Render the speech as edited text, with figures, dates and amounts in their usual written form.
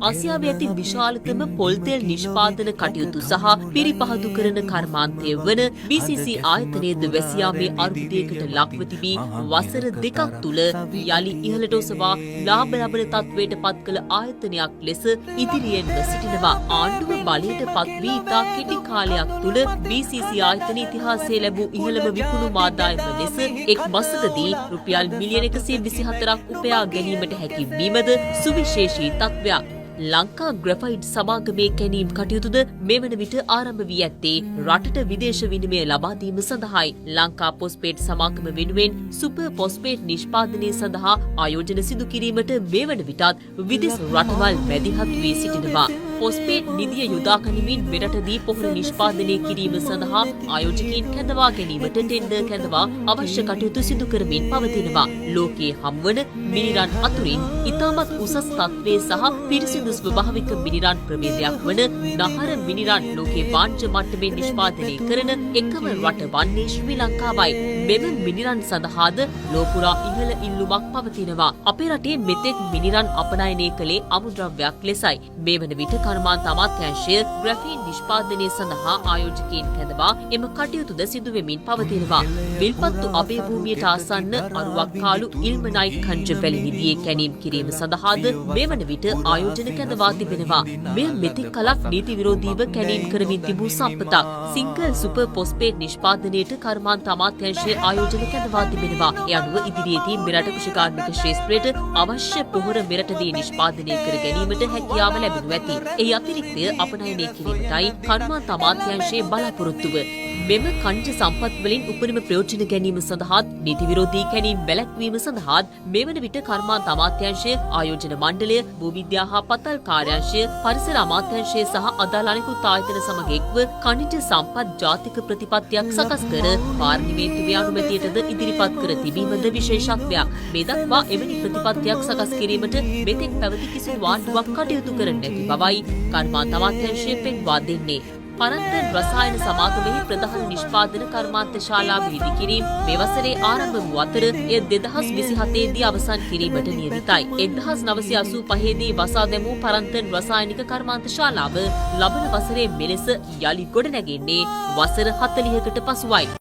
ආසියාවේ ඇති විශාලතම පොල් තෙල් නිෂ්පාදන කටයුතු සහ පිරිපහදු කරන කර්මාන්තය වන BCC ආයතනයේද වැසියාමේ අර්බුදයකට ලක්ව තිබී වසර දෙකක් තුළ යලි ඉහළට ඔසවා ලාභ ලබන තත්ත්වයට පත් කළ ආයතනයක් ලෙස ඉදිරියෙන්ම සිටිනවා. ආණ්ඩුව බලයට පත් වී ඉතා කෙටි කාලයක් තුළ BCC ආයතන ඉතිහාසයේ ලැබූ ඉහළම විකුණුම් ආදායම ලෙස එක් මාසකදී රුපියල් මිලියන 124ක් උපයා ගැනීමට හැකි වීමද සුවිශේෂී තත්ත්වයක්. ලංකා ග්‍රැෆයිට් සමාගමේ කැණීම් කටයුතුද මෙවන විට ආරම්භ වී ඇත්තේ රටට විදේශ විනිමය ලබා දීම සඳහායි. ලංකා පොස්පේට් සමාගම වෙනුවෙන් සුපර් පොස්පේට් නිෂ්පාදනය සඳහා ආයෝජන සිදු කිරීමට මෙවන විටත් විදෙස් රටවල් මැදිහත් වී සිටිනවා. පොස්පේට් නිධිය යොදා ගනිමින් මෙරටදී පොහොර නිෂ්පාදනය කිරීම සඳහා ආයෝජකයින් කැඳවා ගැනීමට ටෙන්ඩර් කැඳවා අවශ්‍ය කටයුතු සිදු කරමින් පවතිනවා. ලෝකයේ හම්වන මිනිරන් අතුරින් ඉතාමත් උසස් තත්ත්වයේ සහ පිරිසිදු ස්වභාවික මිනිරන් ප්‍රභේදයක් වන නහර මිනිරන් ලෝකයේ වාණිජ මට්ටමින් නිෂ්පාදනය කරන එකම රට වන්නේ ශ්‍රී ලංකාවයි. මෙම මිනිරන් සඳහාද ලෝපුරා ඉහළ ඉල්ලුමක් පවතිනවා. අපේ රටේ මෙතෙක් මිනිරන් අපනයනය කළේ අමුද්‍රව්‍යයක් ලෙසයි. මේ වන විට කර්මාන්ත අමාත්‍යාංශය ග්‍රැෆීන් නිෂ්පාදනය සඳහා ආයෝජකයින් කැඳවා එම කටයුතුද සිදු වෙමින් පවතිනවා. විල්පත්තු අභය භූමියට ආසන්න අරුවක්කාලු ඉල්මනයිට් ඛනිජ වැලි නිධියේ කැණීම් කිරීම සඳහාද මේ වන විට ආයෝජන කැඳවා තිබෙනවා. මෙය මෙතෙක් කලක් නීති විරෝධීව කැණීම් කරමින් තිබූ සම්පතක්. සිංගල් සුපර් පොස්පේට් නිෂ්පාදනයට කර්මාන්ත අමාත්‍යාංශයේ ආයෝජන කැඳවා තිබෙනවා. ඒ අනුව ඉදිරියේදී මෙරට කෘෂිකාර්මික ක්ෂේත්‍රයට අවශ්‍ය පොහොර මෙරටදී නිෂ්පාදනය කර ගැනීමට හැකියාව ලැබෙනු ඇති. ඒ අතිරික්තය අපනයනය කිරීමටයි කර්මාන්ත අමාත්‍යාංශයේ බලාපොරොත්තුව. මෙම ඛනිජ සම්පත් වලින් උපරිම ප්‍රයෝජන ගැනීම සඳහාත් නීති විරෝධී කැණීම් වැළැක්වීම සඳහාත් මෙවන විට කර්මාන්ත අමාත්‍යාංශය, ආයෝජන මණ්ඩලය, භූවිද්‍යා හා පතල් කාර්යාංශය, පරිසර අමාත්‍යාංශය සහ අදාළ අනෙකුත් ආයතන සමග එක්ව ඛනිජ සම්පත් ජාතික ප්‍රතිපත්තියක් සකස් කර පාර්ලිමේන්තුවේ අනුමැතියටද ඉදිරිපත් කර තිබීමද විශේෂත්වයක්. මේ දක්වා එවැනි ප්‍රතිපත්තියක් සකස් කිරීමට මෙතෙක් පැවති කිසිදු ආණ්ඩුවක් කටයුතු කර නැති බවයි කර්මාන්ත අමාත්‍යාංශය පෙන්වා දෙන්නේ. පරන්තන් රසායන සමාගමෙහි ප්‍රධාන නිෂ්පාදන කර්මාන්ත ශාලාව ඉදිකිරීම මේ වසරේ ආරම්භ වූ අතර එය 2027 දී අවසන් කිරීමට නියමිතයි. 1985 දී වසා දැමූ පරන්තන් රසායනික කර්මාන්ත ශාලාව ලබන වසරේ මෙලෙස යලි ගොඩනැගෙන්නේ වසර 40කට පසුවයි.